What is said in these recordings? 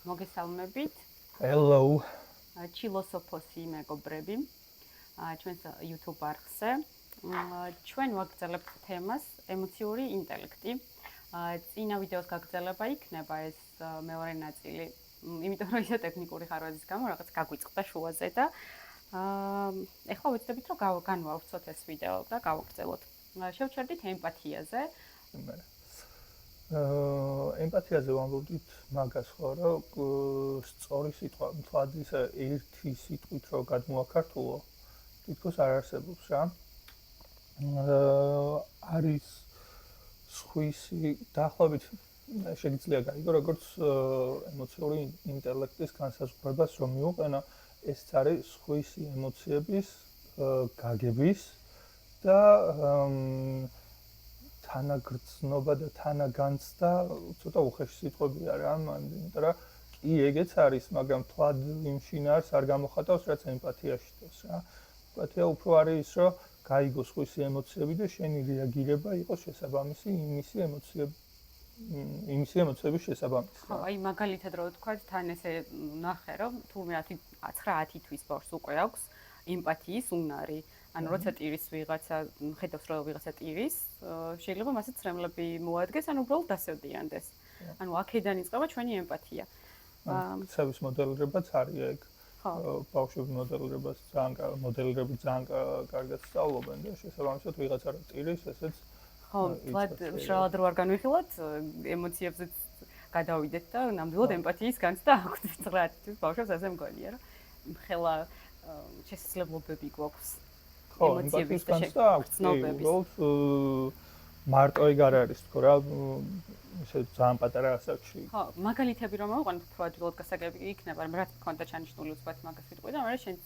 მოგესალმებით. Hello. ჩილოსოფოსი მეგობრები. ჩვენს YouTube არხზე. ჩვენ ვაგრძელებთ თემას ემოციური ინტელექტი. წინა ვიდეოს გაგრძელება იქნება ეს მეორე ნაწილი. იმიტომ რომ ისე ტექნიკური ხარვაძის გამო რაღაც გაგვიწყდა შუაზე და ეხლა ვეცდებით რომ განვავრცოთ ეს ვიდეო და გავაგრძელოთ. შევჩერდით ემპათიაზე. ემპათიაზე ვამბობთ მაგას ხო რომ სწორი სიტყვა მთლად ისე ერთი სიტყვით რომ გადმოაქართულო თითქოს არ არსებობს რა არის სხვისი დაახლოებით შეიძლება გაიგო როგორც ემოციური ინტელექტის განსაზღვრებას რომ მიუყენო ეს არის სხვისი ემოციების გაგების და თანაგრძნობა და თანაგანცდა ცოტა უხეში სიტყვებია რა, იმიტომ რომ კი ეგეც არის, მაგრამ თვად იმ შინაარს არ გამოხატავს, რაც ემპათიაში დოს რა. ემპათია უფრო არის ის, რომ გაიგოს სხვისი ემოციები და შენი რეაგირება იყოს შესაბამისი იმისი ემოციების შესაბამისი. ხო, აი მაგალითად რო ვთქვა, თან ესე ნახე, რომ თურმე 9-10 თვის ბავშვს უკვე აქვს ემპათიის უნარი. ანუ როცა ტირის ვიღაცა ხედავს რომ ვიღაცა ტირის, შეიძლება მასაც ცრემლები მოადგეს, ანუ უბრალოდ დასევდიანდეს. ანუ აქედან იწყება ჩვენი ემპათია. ცევის მოდელირებაც არის ეგ. ბავშვების მოდელირები ძალიან კარგად სწავლობენ და შესაბამისად ვიღაცა რა ტირის, ესეც ხო, მშრალად რო არ განვიხილოთ, ემოციებზეც გადავიდეთ და ნამდვილად ემპათიის განცდა აქვს 9 თვის ბავშვებს ასე მგონია, რომ ხელა შესაძლებლობები გვაქვს. ემოციების განცდა აქვს, უბრალოდ მარტო ეგ არ არის თქო რა, ისე ძალიან პატარა ასაკში. ხო, მაგალითები რომ მოვყვანოთ, უფრო ადვილად გასაგები იქნება, რაც მქონდა ჩანიშნული უცბად მაგას ვიტყვი და მაგრამ შენ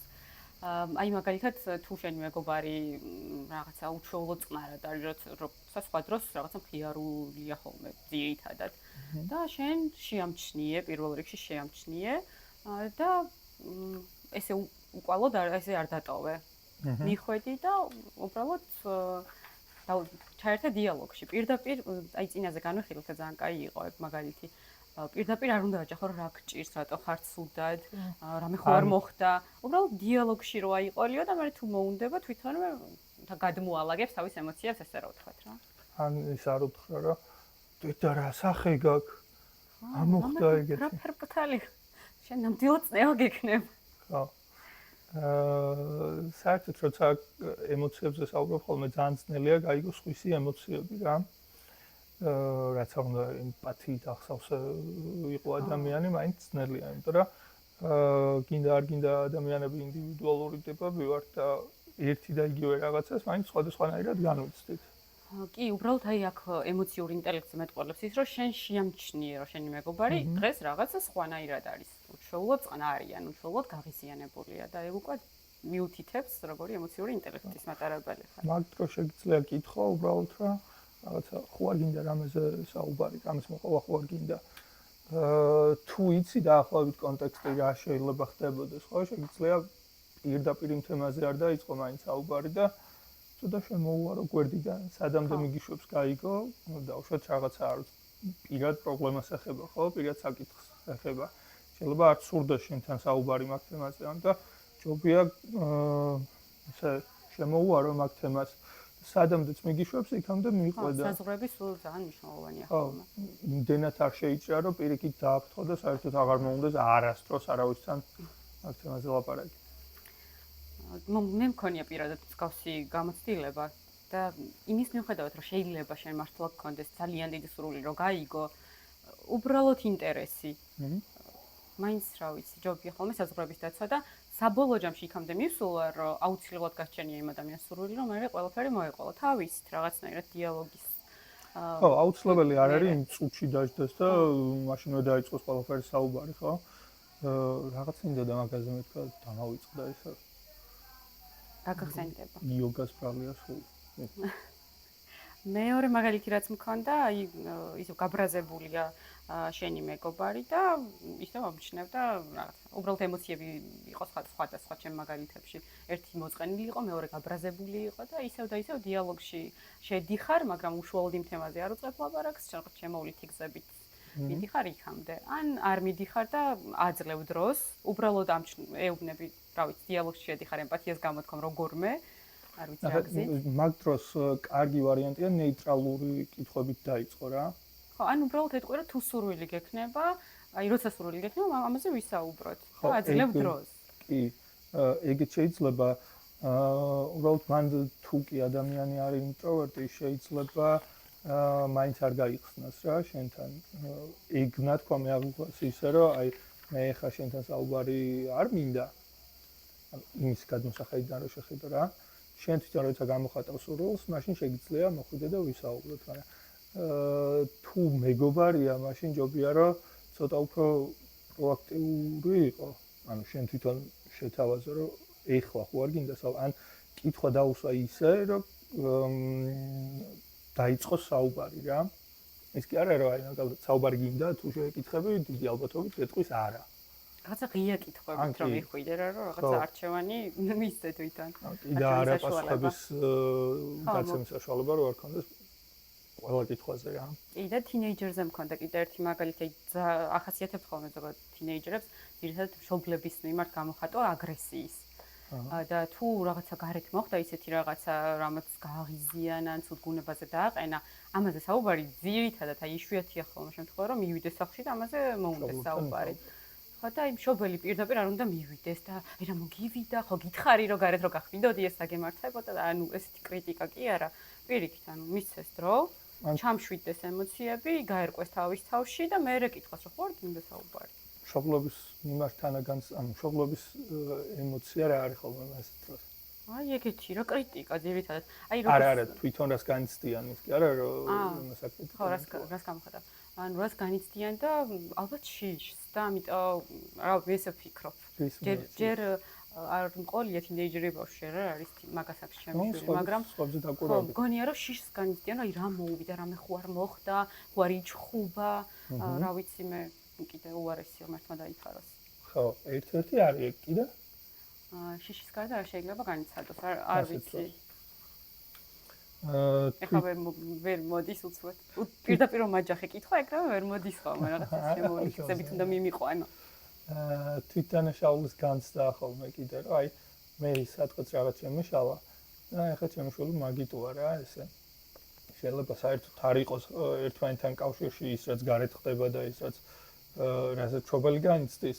აი მაგალითად თუ შენი მეგობარი რაღაცა უჩვეულო წყნარად არის, როცა სხვა დროს რაღაცა მხიარულია ხოლმე ძირითადად და შენ შეამჩნიე, პირველ რიგში შეამჩნიე და ესე უკვალოდ ესე არ დატოვე. მიხვედი და უბრალოდ ჩაერთე დიალოგში. პირდაპირ აი წინაზე განვიხილოთ და ძალიან კაი იყო ეგ მაგალითი. პირდაპირ არ უნდა აჯახო რა გჭირს, რატო ხარ ცუდად, რამე ხო არ მოხდა. უბრალოდ დიალოგში რო აიყოლიო და მე თუ მოუნდება თვითონვე გადმოალაგებს თავის ემოციებს ესე რა ვთქვათ რა. ან ის არ უთხრა რომ დედა რა სახე გაქვს? ამოხდა ეგეთი. რა ფერფთალი. შენ ნამდვილად წნევა გექნება. ხო. საერთოდ როცა ემოციებზე საუბრობ ხოლმე ძალიან ძნელია გაიგოს სხვისი ემოციები რა. რაც არ უნდა ემპათიით ახსავს იყო ადამიანი, მაინც ძნელია, იმიტომ რომ გინდა არ გინდა ადამიანები ინდივიდუალური ტიპები ვართ და ერთი და იგივე რაღაცას მაინც სხვადასხვანაირად განვიცდით. კი, უბრალოდ აი აქ ემოციური ინტელექტზე მეტყველებს ის, რომ შენ შეამჩნიე, რომ შენი მეგობარი დღეს რაღაცა სხვანაირად არის. უჩვეულოდ წყნარია, უჩვეულოდ გაღიზიანებულია და ეგ უკვე მიუთითებს როგორი ემოციური ინტელექტის მატარებელი ხარ. მაგ დროს შეგიძლია კითხო უბრალოდ რა რაღაცა ხო არ გინდა რამეზე საუბარი, რამის მოყვა ხო არ გინდა. თუ იცი დაახლოებით კონტექსტი რა შეიძლება ხდებოდეს, ხო შეგიძლია პირდაპირ იმ თემაზე არ დაიწყო მაინც საუბარი და ცოტა შემოუარო გვერდიდან, სადამდე მიგიშვებს გაიგო, დავუშვათ რაღაცა არის პირად პრობლემას ეხება, ხო, პირად საკითხს ეხება. შეიძლება არ სურდა შენთან საუბარი მაგ თემაზე, და ჯობია ესე შემოუარო მაგ თემას. სადამდეც მიგიშვებს, იქამდე მიყვედა. ხო, საზღვრები სულ ძალიან მნიშვნელოვანია ხოლმე. იმდენად არ შეიჭრა, რომ პირიქით დააფრთხო და საერთოდ აღარ მოუნდეს არასდროს არავისთან მაგ თემაზე ლაპარაკი. მე მქონია პირადად მსგავსი გამოცდილება და იმის მიუხედავად, რომ შეიძლება შენ მართლა გქონდეს ძალიან დიდი სურვილი, რომ გაიგო უბრალოდ ინტერესი. მაინც რა ვიცი, ჯობია ხოლმე საზღვრების დაცვა და საბოლოო ჯამში იქამდე მივსულა, რომ აუცილებლად გაჩენია იმ ადამიანს სურვილი, რომ მე ყველაფერი მოეყოლა თავისით, რაღაცნაირად დიალოგის. ხო, აუცილებელი არ არის იმ წუთში დაждდეს და მაშინვე დაიწყოს ყველაფერი საუბარი, ხო? რაღაც მინდოდა მაგაზე მეთქვა, დამავიწყდა ისე. რა გახსენდება? იოგას პრავლია სულ. მეორე მაგალითი რაც მქონდა, აი ისე გაბრაზებულია შენი მეგობარი და ისე მომჩნევდა რაღაც უბრალოდ ემოციები იყო სხვა ჩემ მაგალითებში. ერთი მოწყენილი იყო, მეორე გაბრაზებული იყო და ისევ და ისევ დიალოგში შედიხარ, მაგრამ უშუალოდ იმ თემაზე არ უწყებ ლაპარაკს, შემოვლით იგზებით მიდიხარ იქამდე. ან არ მიდიხარ და აძლევ დროს, უბრალოდ ეუბნები, რა ვიცი, დიალოგში შედიხარ ემპათიას გამოთქომ როგორმე, არ ვიცი რა გზით. მაგ დროს კარგი ვარიანტია ნეიტრალური კითხვებით დაიწყო რა. ხო, ან უბრალოდ ეტყვი რა თუ სურვილი გექნება, აი როცა სურვილი გექნება, ამაზე ვისაუბროთ. და აძლევ დროს. კი, ეგეც შეიძლება უბრალოდ მან თუ კი ადამიანი არის ინტროვერტი, შეიძლება მაინც არ გაიხსნას რა შენთან. ეგ ნათქვამი აღვიქვას ისე რომ აი მე ხა შენთან საუბარი არ მინდა. იმის გადმოსახედიდან რომ შეხედო რა. შენ თვითონ როცა გამოხატავს სურვილს, მაშინ შეგიძლია მოხვიდე და ვისაუბროთ, მაგრამ თუ მეგობარია, მაშინ ჯობია რომ ცოტა უფრო პროაქტიული იყო. ანუ შენ თვითონ შეთავაზო რომ ეხლა ხო არ გინდა ან კითხვა დაუსვა ისე რომ დაიწყოს საუბარი რა. ეს კი არა რომ აი მაგალითად საუბარი გინდა თუ შეკითხები დიდი ალბათობით გეტყვის არა. რაღაცა ღია კითხვებით რომ მიხვიდე რა რომ რაღაცა არჩევანი მისცე თვითონ. კი და არა პასუხების გაცემის საშუალება რო არ ქონდეს ყველა კითხვაზე რა. კი და თინეიჯერზე მქონდა კიდე ერთი მაგალითი ახასიათებს ხოლმე ზოგადად თინეიჯერებს ძირითადად მშობლების მიმართ გამოხატვა აგრესიის. და თუ რაღაცა გარეთ მოხდა ისეთი რაღაცა, რამაც გააღიზიან ან ცუდ გუნებაზე დააყენა, ამაზე საუბარი ძირითადად აი იშვიათია ხოლმე შემთხვევა, რომ მივიდეს სახლში და ამაზე მოუნდეს საუბარი. ხო და აი მშობელი პირდაპირ არ უნდა მივიდეს და აი რა მოგივიდა, ხო გითხარი რომ გარეთ რო გახვიდოდი ეს აგემართებოდა და ანუ ესეთი კრიტიკა კი არა, პირიქით ანუ მისცეს დრო, ჩამშვიდეს ემოციები, გაერკვეს თავის თავში და მე რეკითხოს რომ ხო არ გინდა საუბარი. მშობლობის მიმართ თანაგანს, ანუ მშობლობის ემოცია რა არის ხოლმე ასეთ დროს. აი ეგეთი რა კრიტიკა ძირითადად. აი არა, თვითონ რას განიცდიან ის კი არა რომ საკრიტიკა. ხო, რას გამოხატავ. ანუ რას განიცდიან და ალბათ შიშს და ამიტომ რა ვიცი ვფიქრობ. ჯერ არ მყოლია თინეიჯერი ბავშვი რა არის მაგასაც შემიშველი, მაგრამ ხო, მგონია რომ შიშს განიცდიან, აი რა მოუვიდა, რამე ხო არ მოხდა, ხო არ იჩხუბა, რა ვიცი მე კიდე უარესია მართლა დაიფაროს. ხო, ერთ-ერთი არის ეგ კიდე? შიშის გარდა არ შეიძლება განიცადოს, არ ვიცი. ეხლა ვერ მოდის უცბად. პირდაპირ რომ მაჯახე კითხვა, ეგრევე ვერ მოდის ხოლმე რაღაცა შემოიქცებით უნდა მიმიყვანო. თვითდანაშაულის განცდა ხოლმე კიდე რომ აი მე სადღაც რაღაც შემიშალა და ეხლა შემოშული მაგიტოა რა ესე. შეიძლება საერთოდ არ იყოს ერთმანეთთან კავშირში ის რაც გარეთ ხდება და ის რაც რასაც მშობელი განიცდის,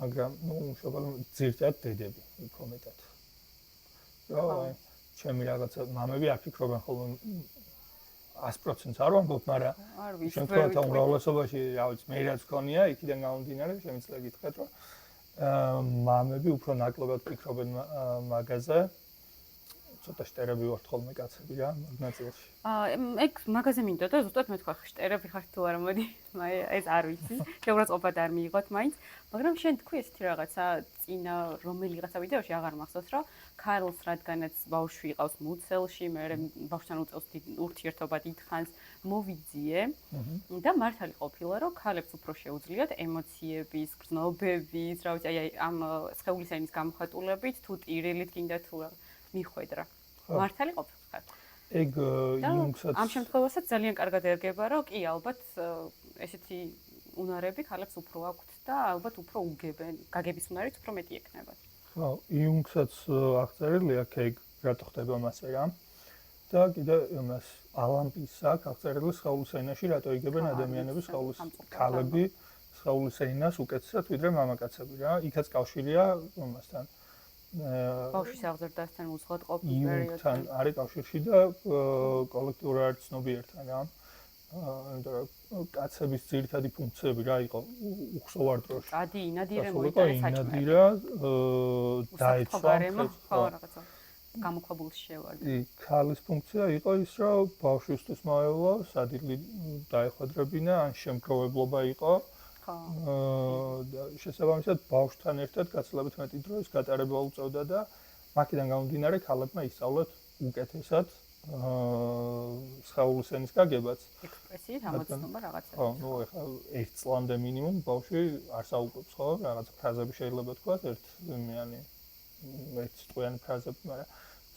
მაგრამ ნუ მშობელი ძირითადად დედები უფრო მეტად. რა ჩემი რაღაცა მამები არ ფიქრობენ ხოლმე 100% არ ვამბობ, მაგრამ შემთხვევათა უმრავლესობაში, რა ვიცი, მე რაც ქონია, იქიდან გამომდინარე, შემიძლია გითხრათ, რომ მამები უფრო ნაკლებად ფიქრობენ მაგაზე. ცოტა შტერები ვართ ხოლმე კაცები რა, მაგნაწილში. ეგ მაგაზე მინდოდა და ზუსტად მე თქვა, შტერები ხარ თუ არა, მოდი, ეს არ ვიცი. შეურაცხყოფად არ მიიღოთ მაინც, მაგრამ შენ თქვი ესეთი რაღაცა წინა რომელიღაცა ვიდეოში აღარ მახსოვს, რომ ქარლს რადგანაც ბავშვი იყავს მუცელში, მე ბავშვთან უწევს ურთიერთობა დიდხანს, მოვიძიე და მართალი ყოფილა, რომ ქალებს უფრო შეუძლიათ ემოციების, გრძნობების, რა ვიცი, აი ამ სხეულის ენის გამოხატულებით, თუ ტირილით გინდა თუ მიხვედრა. მართალი ყოფილიყარ. ეგ იუნგსაც ამ შემთხვევასაც ძალიან კარგად ერგება, რომ კი ალბათ ესეთი უნარები ქალებს უფრო აქვთ და ალბათ უფრო უგებენ. გაგების უნარიც უფრო მეტი ექნება. ხო, იუნგსაც აღწერილი აქ ეგ რატო ხდება მასე რა. და კიდე იმას ალამპის აქვს აღწერილი სხეულის ენაში, რატო იგებენ ადამიანები სხეულის ქალები სხეულის ენას უკეთესად ვიდრე მამაკაცები რა. იქაც კავშირია იმასთან. ბავშვის აღზრდასთან უზღუდყოფის პერიოდთან არის კავშირში და კოლექტიურად არის ცნობიერთან რა. იმიტომ რომ კაცების ძირითადი ფუნქციები რა იყო უხსოვარ დროში. ადი ინადირე მოიტანე საჭმელი. დაეცვა ხო რაღაცა გამოქვაბულში შევარდა. კი, ქალის ფუნქცია იყო ის რომ ბავშვისთვის მოევლო, სადილი დაეხვედრებინა ან შემგროვებლობა იყო. შესაბამისად ბავშვთან ერთად გაცილებით მეტი დროის გატარება უწევდა და მაქედან გამომდინარე ქალებმა ისწავლეთ უკეთესად სხეულის ენის გაგებაც. ექსპრესიით ამოცნობა რაღაცა. ხო, ნუ ეხლა 1 წლამდე მინიმუმ ბავშვი არ საუბრობს ხო, რაღაც ფრაზები შეიძლება თქვათ, ერთიანი ერთწლიანი ფრაზები, მაგრამ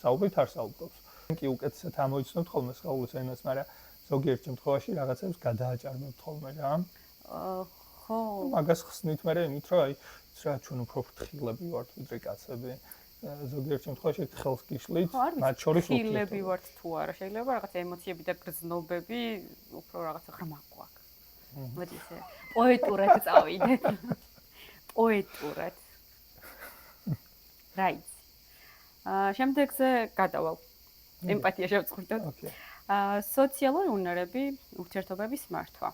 საუბრით არ საუბრობს. კი უკეთესად ამოიცნობთ ხოლმე სხეულის ენას, მაგრამ ზოგიერთ შემთხვევაში რაღაცებს გადააჭარბებთ ხოლმე რა. ხო, მაგას ხსნით მე იმით რომ აი რა ჩვენ უფრო ფრთხილები ვართ ვიდრე კაცები. ზოგიერთ შემთხვევაში ხელს გიშლით, მათ შორის ფრთხილები ვართ თუ არა, შეიძლება რაღაც ემოციები და გრძნობები უფრო რაღაცა ღრმა გვაქვს. მოდი ესე პოეტურად წავიდეთ. პოეტურად. რაიც. შემდეგზე გადავალ. ემპათია შევწყვიტოთ. ოკეი. სოციალური უნარები, ურთიერთობების მართვა.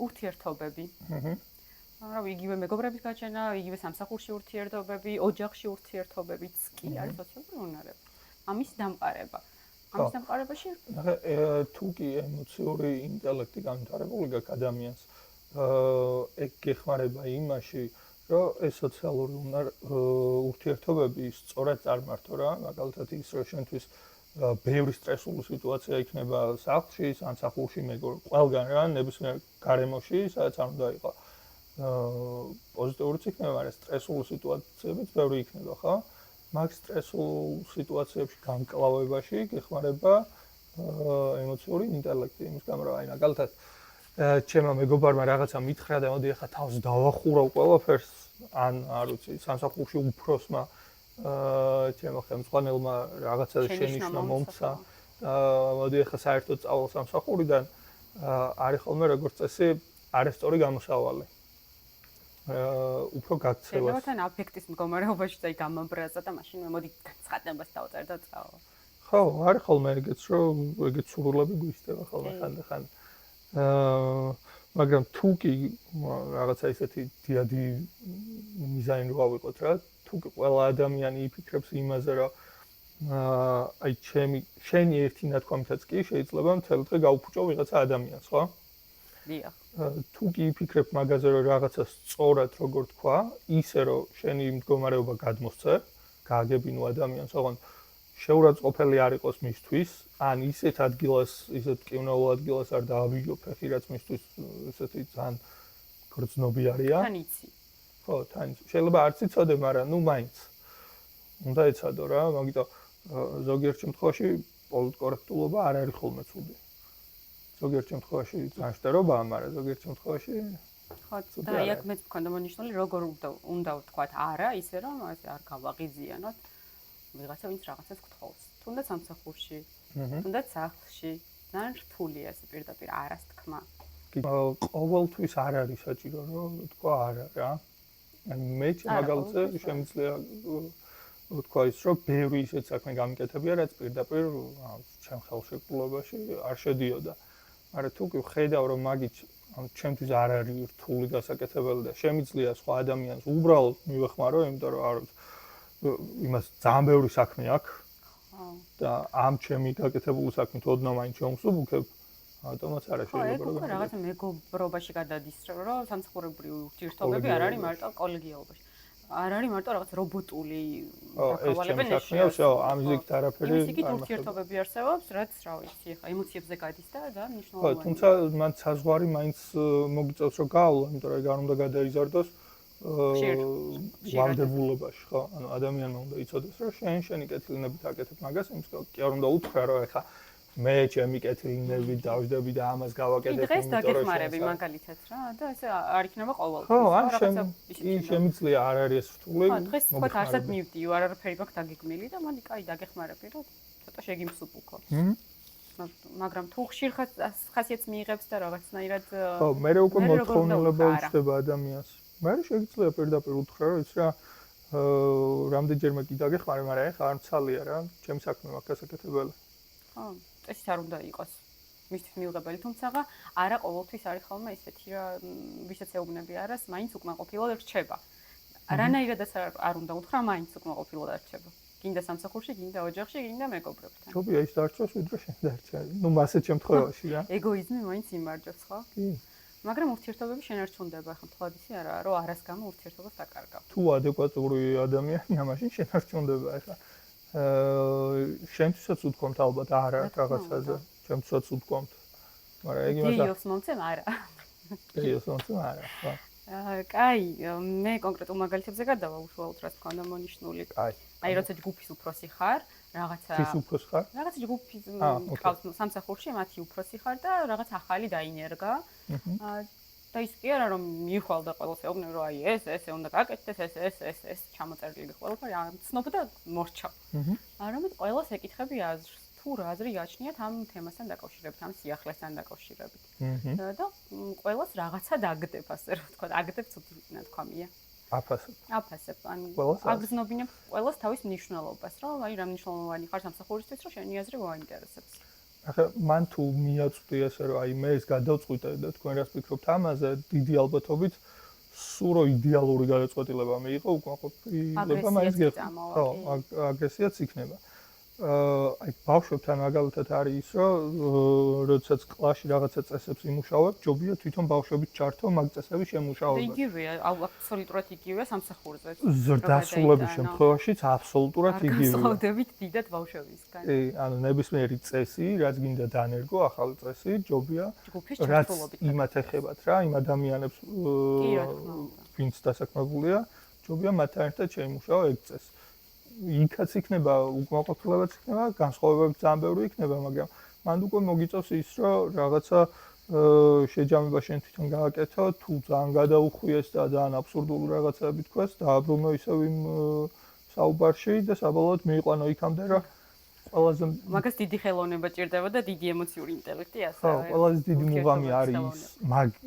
ურთიერთობები. რავი, იგივე მეგობრების გაჩენა, იგივე სამსახურში ურთიერთობები, ოჯახში ურთიერთობებიც კი არის სოციალური უნარები. ამის დამყარება. ამის დამყარებაში თუ კი ემოციური ინტელექტი განვითარებული გაქვს ადამიანს, ეგ გეხმარება იმაში, რომ ეს სოციალური ურთიერთობები სწორად წარმართო რა, მაგალითად ის რომ შენთვის ბევრი სტრესული სიტუაცია იქნება სახლში, სამსახურში, ყველგან რა, ნებისმიერ გარემოში, სადაც არ უნდა იყო პოზიტიურიც იქნება, მაგრამ სტრესული სიტუაციებიც ბევრი იქნება, ხო? მაგ სტრესულ სიტუაციებში გამკლავებაში გეხმარება ემოციური ინტელექტი, იმის გამო რომ აი მაგალითად ჩემო მეგობარმა რაღაცა მითხრა და მოდი ახლა თავს დავახურავ ყველაფერს, ან არ ვიცი, სამსახურში უფროსმა ჩემო ხელმძღვანელმა რაღაცა შენიშნა მომცა და მოდი ახლა საერთოდ წავალ სამსახურიდან, არის ხოლმე როგორც წესი არასწორი გამოსავალი. უფრო გაქცევას. შეიძლება თან აფექტის მდგომარეობაში წაი გამაბრაზა და მაშინ მოდი განცხადებას დავწერ და წავალ. ხო, არის ხოლმე ეგეც რომ ეგეც სურვილები გვისდება ხოლმე ხანდახან. მაგრამ თუ კი რაღაცა ისეთი დიადი მიზანი რო ავიღოთ რა, თუ კი ყველა ადამიანი იფიქრებს იმაზე რომ აი შენი ერთი ნათქვამითაც კი შეიძლება მთელი დღე გაუფუჭო ვიღაცა ადამიანს, ხო? დიახ. თუ კი იფიქრებ მაგაზე რომ რაღაცა სწორად როგორ თქვა, ისე რომ შენი მდგომარეობა გადმოსცე, გააგებინო ადამიანს, ოღონდ შეურაცხყოფელი არ იყოს მისთვის, ან ისეთ ადგილას, ისეთ კინოულ ადგილას არ დააბიჯო ფეხი, რაც მისთვის ესეთი ძალიან გრძნობი არიან. თან იცი. ხო, თან შეიძლება არც იცოდე, მაგრამ ნუ მაინც უნდა ეცადო რა, მაგიტომ ზოგიერთ შემთხვევაში პოლიტკორექტულობა არ არის ხოლმე ცუდი. ზოგიერთ შემთხვევაში განშტერობაა, მაგრამ ზოგიერთ შემთხვევაში ხო, და აი აქ მეც მქონდა მონიშნული, როგორ უნდა ვთქვათ არა, ისე რომ ეს არ გავაღიზიანოთ ვიღაცა ვინც რაღაცას გთხოვს. თუნდაც სამსახურში, თუნდაც სახლში, ძალიან რთულია ეს პირდაპირ არას თქმა. ყოველთვის არ არის საჭირო რომ თქვა არა რა. ან მე მაგალითზე შემიძლია თქვა ის რომ ბევრი ისეთ საქმე გამიკეთებია, რაც პირდაპირ ჩემ ხელშეკრულებაში არ შედიოდა. მაგრამ თუ კი ხედავ რომ მაგით ჩემთვის არ არის რთული გასაკეთებელი და შემიძლია სხვა ადამიანს უბრალოდ მივეხმარო, იმიტომ რომ არ იმას ძალიან ბევრი საქმე აქვს. და ამ ჩემი გაკეთებული საქმით ოდნავ მაინც შემოსუბუქებ, ავტომატ არა შეიძლება რომ რაღაცა მეგობრობაში გადადის, რომ სამსახურებრივი ურთიერთობები არ არის მარტო კოლეგიალობაში. არ არის მარტო რაღაც რობოტული დაქვავალებები ნეშია. ამ ზიგით არაფერი არ არის. ურთიერთობები არსებობს, რაც რა ვიცი, ხა ემოციებზე გადის და მნიშვნელოვანია. ხო, თუმცა მან საზღვარი მაინც მოგიწევს რომ გაავლო, იმიტომ რომ ეგ არ უნდა გადაიზარდოს ვალდებულებაში, ხო? ანუ ადამიანმა უნდა იცოდეს, რომ შენი კეთილინებით აკეთებ მაგას, იმის კი არ უნდა უთხრა, რომ ეხა მე ჩემი კეთილინებით დავждები და ამას გავაკეთებ, იმიტომ რომ დღეს დაგეხმარები მაგალითად რა და ეს არ იქნება ყოველთვის. ხო, ან შემიძლია არ არის ეს რთული. ხო, დღეს თქვა არსად მივდიო, არაფერი მაქვს დაგეგმილი და მოდი კაი დაგეხმარები, რომ ცოტა შეგიმსუბუქო. მაგრამ თუ ხშირ ხასიათს მიიღებს და რაღაცნაირად ხო, მე უკვე მოთხოვნილება უჩნდება ადამიანს. მე შეიძლება პირდაპირ უთხრა, რომ იცი რა, რამდენჯერმე კი დაგეხმარე, მაგრამ ეხა არ მცალია რა, ჩემი საქმე მაქვს გასაკეთებელი. ხო, ეს არ უნდა იყოს მისთვის მიუღებელი, თუმცა არა ყოველთვის არის ხოლმე ისეთი რა, ვისაც ეუბნები არას, მაინც უკმაყოფილად რჩება. რანაირადაც არ უნდა უთხრა, მაინც უკმაყოფილად რჩება. გინდა სამსახურში, გინდა ოჯახში, გინდა მეგობრებთან. ჯობია ის დარჩოს, ვიდრე შენ დარჩა. ნუ მასეთ შემთხვევაში რა. ეგოიზმი მაინც იმარჯვებს, ხო? კი. მაგრამ ურთიერთობები შენარჩუნდება, ხო, თქო ისი არა, რომ არას გამო ურთიერთობას დაკარგავ. თუ ადეკვატური ადამიანია, მაშინ შენარჩუნდება, ეხლა შენთვისაც უთქვამთ ალბათ არა რაღაცაზე, ჩემთვისაც უთქვამთ. მაგრამ ეგ იმასაც დიოს მომცემ არა. დიოს მომცემ არა, ხო. კაი, მე კონკრეტულ მაგალითებზე გადავა უშუალოდ რაც მქონდა მონიშნული. კაი. აი როცა ჯგუფის უფროსი ხარ, რაღაცა ის უფროსი ხარ? რაღაცა ჯგუფის ყავს სამსახურში, მათი უფროსი ხარ და რაღაც ახალი დაინერგა. და ის კი არა რომ მიხვალდა ყველას ეუბნები რომ აი ეს უნდა გაკეთდეს, ეს ჩამოწერილი ყველაფერი ცნობდა მორჩა. არამედ ყველას ეკითხები აზრს, თუ რა აზრი გააჩნიათ ამ თემასთან დაკავშირებით, ამ სიახლესთან დაკავშირებით. და ყველას რაღაცა დაგდებ, ასე რომ ვთქვა, აგდებ ცუდად თქვამია. აფასებ, ანუ აგზნობინებ ყველას თავის მნიშვნელობას, რომ აი რა მნიშვნელოვანი ხარ სამსახურისთვის, რომ შენი აზრი გვაინტერესებს. ახლა მან თუ მიაწვდი ესე რომ აი მე ეს გადავწყვიტე და თქვენ რას ფიქრობთ ამაზე, დიდი ალბათობით სურო იდეალური გადაწყვეტილება მიიღო უკმაყოფილება მაინც გეხდა. ხო, აგრესიაც იქნება. აი ბავშვებთან მაგალითად არის ის, რომ როდესაც კლასში რაღაცა წესებს იმუშავებ, ჯობია თვითონ ბავშვებით ჩართო მაგ წესების შემუშავებაში. იგივეა, აბსოლუტურად იგივეა სამსახურზე. ზრდასრულების შემთხვევაშიც აბსოლუტურად იგივეა. გასწავლდებით დიდად ბავშვებისგან. ანუ ნებისმიერი წესი, რაც გინდა დანერგო, ახალი წესი, ჯობია რაც იმათ ეხებათ რა, იმ ადამიანებს ვინც დასაქმებულია, ჯობია მათთან ერთად შეიმუშაო ეგ წესი. იქაც იქნება უკმაყოფილებაც იქნება, განსხვავებებიც ძალიან ბევრი იქნება, მაგრამ მანდ უკვე მოგიწევს ის, რომ რაღაცა შეჯამება შენ თვითონ გააკეთო, თუ ძალიან გადაუხვიეს და ძალიან აბსურდული რაღაცები თქვეს, დააბრუნო ისევ იმ საუბარში და საბოლოოდ მიიყვანო იქამდე, რომ ყველაზე მაგას დიდი ხელოვნება ჭირდება და დიდი ემოციური ინტელექტი ასევე. ხო, ყველაზე დიდი მუღამი არის ის,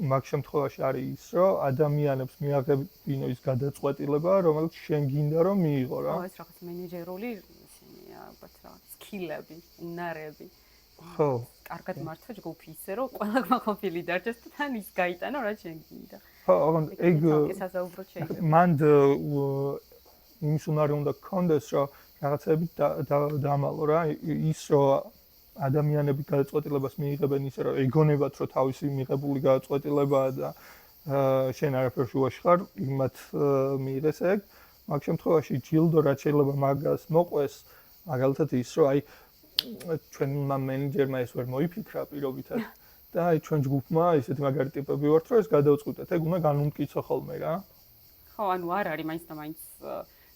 მაგ შემთხვევაში არის ის, რომ ადამიანებს მიაღებინო ის გადაწყვეტილება, რომელიც შენ გინდა რომ მიიღო რა. ხო, ეს რაღაც მენეჯერული ისინია, ალბათ რაღაც სკილები, უნარები. ხო. კარგად მართვა ჯგუფი ისე, რომ ყველა გმაყოფილი დარჩეს და თან ის გაიტანა, რაც შენ გინდა. ხო, ეგ სასაუბროდ შეიძლება. მანდ იმის უნარი უნდა გქონდეს, რომ რაღაცები დამალო რა, ის რომ ადამიანები გადაწყვეტილებას მიიღებენ ისე რომ ეგონებათ რომ თავისი მიღებული გადაწყვეტილებაა და შენ არაფერში უშ ხარ, იმათ მიიღეს ეგ. მაგ შემთხვევაში ჯილდო რაც შეიძლება მაგას მოყვეს, მაგალითად ის რომ აი ჩვენმა მენეჯერმა ეს ვერ მოიფიქრა პირობითად და აი ჩვენ ჯგუფმა ისეთი მაგარი ტიპები ვართ რომ ეს გადავწყვიტეთ, ეგ უნდა განუმტკიცო ხოლმე რა. ხო, ანუ არ არის მაინც და მაინც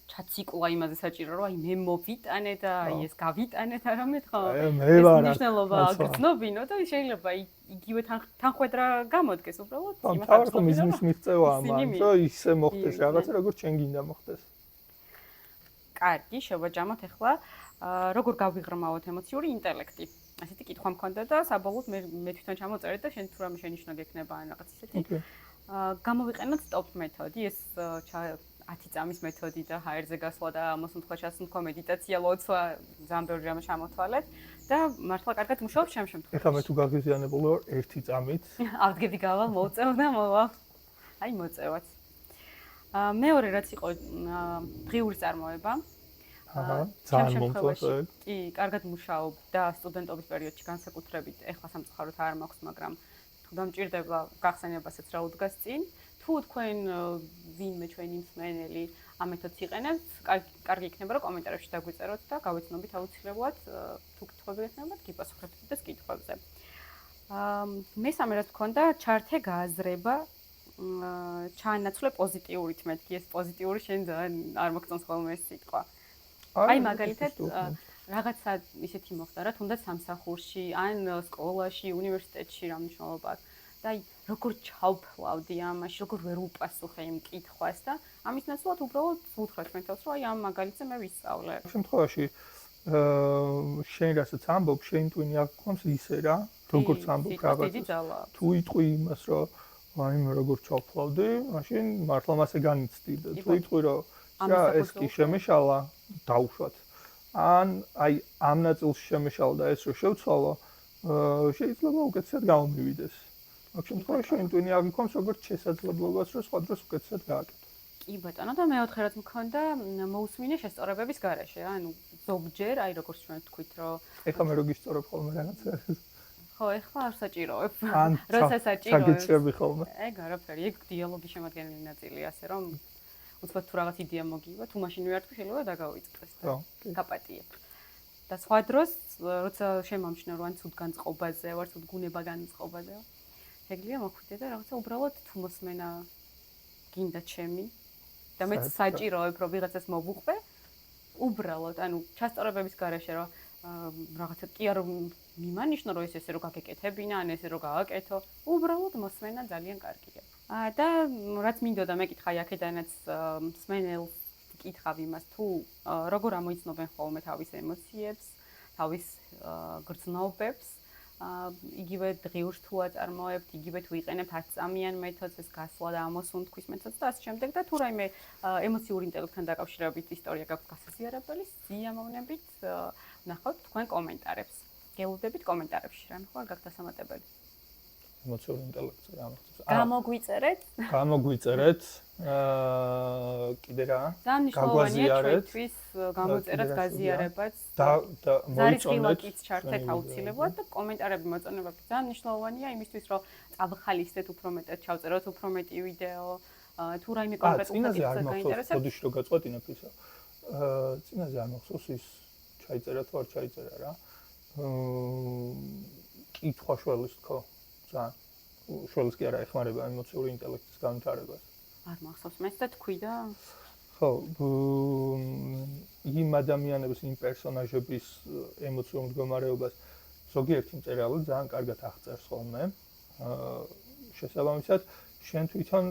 ჩაციკლა იმაზე საჭირო რომ აი მე მოვიტანე და აი ეს გავიტანე და რამეთ ხო მე ვარ მნიშვნელობა აგრძნობინო და შეიძლება იგივე თანხwebdriver გამოდგეს უბრალოდ იმათ ახლა მიზნის მიღწევაა მან რომ ისე მოხდეს რაღაცა როგორც ჩვენ გინდა მოხდეს. კარგი, შევაჯამოთ ახლა როგორ გავიღრმავოთ ემოციური ინტელექტი. ასეთი კითხვა მქონდა და საბოლოოდ მე თვითონ ჩამოწერე და შენ თუ რამე შენიშნო გექნება ან რაღაც ისეთი. გამოვიყენოთ stop მეთოდი, ეს 10 წამის მეთოდი და ჰაერზე გასვლა და მოსუნთქვა ჩასუნთქვა მედიტაცია ლოცვა ძალიან ბევრი რამე ჩამოთვალეთ და მართლა კარგად მუშაობს ჩემ შემთხვევაში. ეხლა მე თუ გაღიზიანებულო 1 წამით ავდგები გავალ მოწევ და მოვა. აი მოწევაც. მეორე რაც იყო დღიური წარმოება. ძალიან მომწონს ეგ. კი, კარგად მუშაობ და სტუდენტობის პერიოდში განსაკუთრებით ეხლა სამწუხაროდ არ მაქვს, მაგრამ თუ დამჭირდება გახსენებასაც რა უდგას წინ. თუ თქვენ ვინმე ჩვენი მსმენელი ამ მეთოდს იყენებთ, კარგი იქნება რომ კომენტარებში დაგვიწეროთ და გავეცნობით აუცილებლად თუ კითხვები ექნებათ, გიპასუხებთ და კითხვებზე. მესამე რაც მქონდა, ჩართე გააზრება, ჩაანაცვლე პოზიტიური თმეთქი, ეს პოზიტიური შენ ძალიან არ მოგწონს ხოლმე ეს სიტყვა. აი მაგალითად რაღაცა ისეთი მოხდა რა, თუნდაც სამსახურში, ან სკოლაში, უნივერსიტეტში რა მნიშვნელობა აქვს. და აი როგორ ჩავფლავდი ამაში, როგორ ვერ უპასუხე იმ კითხვას და ამის ნაცვლად უბრალოდ ვუთხრათ მეთავს, რომ აი ამ მაგალითზე მე ვისწავლე. ამ შემთხვევაში შენ რასაც ამბობ, შენ ტვინი აღქვამს ისე რა, როგორც ამბობ რაღაცას. თუ იტყვი იმას, რომ აი მე როგორ ჩავფლავდი, მაშინ მართლა მასე განიცდი და თუ იტყვი რომ რა ეს კი შემეშალა, დაუშვათ. ან აი ამ ნაწილში შემეშალა და ეს რო შევცვალო, შეიძლება უკეთესად გამომივიდეს. აქ შემთხვევაში ინტუინი აღიქვამს როგორც შესაძლებლობას, რომ სხვა დროს უკეთესად გააკეთო. კი ბატონო და მეოთხე რაც მქონდა, მოусმინე შესწორებების გარეშე, ანუ ზოგჯერ, აი როგორც ჩვენ თქვით, რომ ეხლა მე რო გისწორებ ხოლმე რაღაცას. ხო, ეხლა არ საჭიროებ. როცა საჭიროებს. ჩაგიჭრები ხოლმე. ეგ არაფერი, ეგ დიალოგის შემადგენელი ნაწილია, ასე რომ უცბად თუ რაღაც იდეა მოგივა, თუ მაშინ ვერ თქვი, შეიძლება დაგავიწყდეს და გაპატიებ. და სხვა დროს, როცა შემამჩნევ, რომ ან ცუდ განწყობაზე ვარ, ცუდ გუნებაგანწყობაზე ვარ. ეგლია მოხვიდე და რაღაცა უბრალოდ თუ მოსმენა გინდა ჩემი და მეც საჭიროებ რომ ვიღაცას მოვუყვე უბრალოდ ანუ ჩასწორებების გარეშე რომ რაღაცა კი არ მიმანიშნო რომ ეს ესე რომ გაგეკეთებინა, ან ესე რომ გააკეთო, უბრალოდ მოსმენა ძალიან კარგია. და რაც მინდოდა მეკითხა აქედანაც მსმენელს კითხავ იმას თუ როგორ ამოიცნობენ ხოლმე თავის ემოციებს, თავის გრძნობებს, იგივე დღიურს თუ აწარმოებთ, იგივე თუ იყენებთ 10 წამიან მეთოდს, ეს გასვლა და ამოსუნთქვის მეთოდს და ასე შემდეგ და თუ რაიმე ემოციური ინტელექტთან დაკავშირებით ისტორია გაქვთ გასაზიარებელი, სიამოვნებით ვნახავთ თქვენ კომენტარებს. გელოდებით კომენტარებში, რა ხო არ გაქვთ დასამატებელი. ემოციური ინტელექტზე რა მოხდება? გამოგვიწერეთ. გამოგვიწერეთ. კიდე რა? ძალიან მნიშვნელოვანია ჩვენთვის გამოწერაც, გაზიარებაც. და მოიწონეთ ჩართეთ აუცილებლად და კომენტარები მოწონებები ძალიან მნიშვნელოვანია იმისთვის, რომ წავხალისდეთ უფრო მეტად, ჩავწეროთ უფრო მეტი ვიდეო, თუ რაიმე კონკრეტულ საკითხზე გაინტერესებთ. ბოდიში რო გაწყვეტინებ ისა. წინაზე არ მახსოვს ის ჩაიწერა თუ არ ჩაიწერა რა. კითხვა შველის თქო. შველის კი არა ეხმარება ემოციური ინტელექტის განვითარებას. არ მახსოვს მეც და თქვი და ხო, იმ ადამიანების, იმ პერსონაჟების ემოციურ მდგომარეობას ზოგიერთი მწერალი ძალიან კარგად აღწერს ხოლმე. შესაბამისად, შენ თვითონ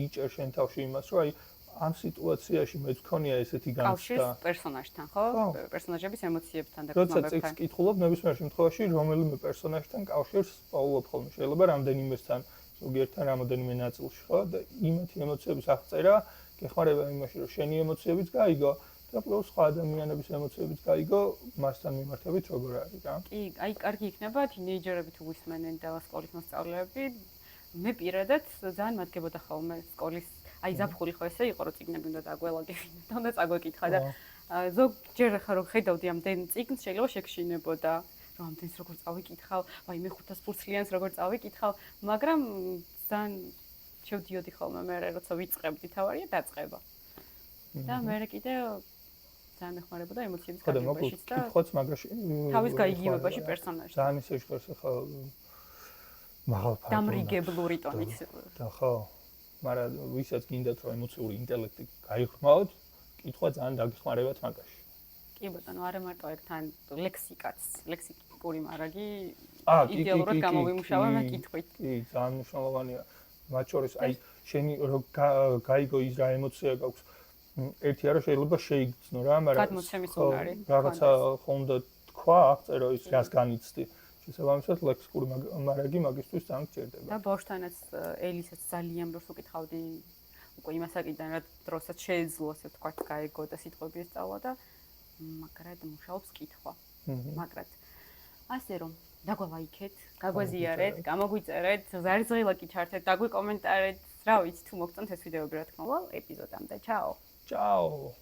იჭერ შენ თავში იმას, რომ აი ამ სიტუაციაში მეც მქონია ესეთი განცდა. კავშირს პერსონაჟთან, ხო? პერსონაჟების ემოციებთან და გრძნობებთან. როცა ტექსტს კითხულობ, ნებისმიერ შემთხვევაში რომელიმე პერსონაჟთან კავშირს პოულობ ხოლმე. შეიძლება რამდენიმესთან, ზოგიერთთან რამოდენიმე ნაწილში, ხო? და იმათი ემოციების აღწერა გეხმარება იმაში, რომ შენი ემოციებიც გაიგო და პლუს სხვა ადამიანების ემოციებიც გაიგო, მასთან მიმართებით როგორ არის რა. კი, აი კარგი იქნება თინეიჯერები თუ ვისმენენ და სკოლის მოსწავლეები. მე პირადად ძალიან მადგებოდა ხოლმე სკოლის აი ზაფხული ხო ესე იყო რომ წიგნები უნდა დაგველაგებინა და უნდა წაგვეკითხა და ზოგჯერ ხა რომ ხედავდი ამდენ წიგნს შეიძლება შეგშინებოდა რომ ამდენს როგორ წავიკითხავ, აი მე 500 ფურცლიანს როგორ წავიკითხავ, მაგრამ ძალიან შევდიოდი ხოლმე მე როცა ვიწყებდი თავარია დაწყება. და მე კიდე ძალიან ეხმარებოდა ემოციების გაგებაშიც და კითხოც მაგრაში თავის გაიგივებაში პერსონაჟს. ძალიან ისე ჟღერს ხა მაღალფართო დამრიგებლური ტონით. და ხო მაგრამ ვისაც გინდათ რომ ემოციური ინტელექტი გაიხმაოთ, კითხვა ძალიან დაგეხმარებათ მაგაში. კი ბატონო, არა მარტო ეგ თან ლექსიკური მარაგი იდეალურად გამოვიმუშავა მე კითხვით. კი, ძალიან მნიშვნელოვანია. მათ შორის აი შენი რო გაიგო ის რა ემოცია გაქვს. ერთია რომ შეიძლება შეიგრძნო რა, მაგრამ გადმოცემის უნარი. რაღაცა ხონდა თქვა, აღწერო ის რას განიცდი. შესაბამისად ლექსიკური მარაგი მაგისთვის ძალიან გჭირდება. და ბავშვთანაც ელისაც ძალიან ბევრს უკითხავდი უკვე იმასაკიდან რა დროსაც შეეძლო ასე ვთქვათ გაიგო და სიტყვები ესწავლა და მაგრად მუშაობს კითხვა. მაგრად. ასე რომ დაგვაიქეთ, გაგვაზიარეთ, გამოგვიწერეთ, ზარზღილაკი ჩართეთ, დაგვიკომენტარეთ, რა ვიცი თუ მოგწონთ ეს ვიდეოები რა თქმა უნდა ეპიზოდამდე. ჩაო. Ciao.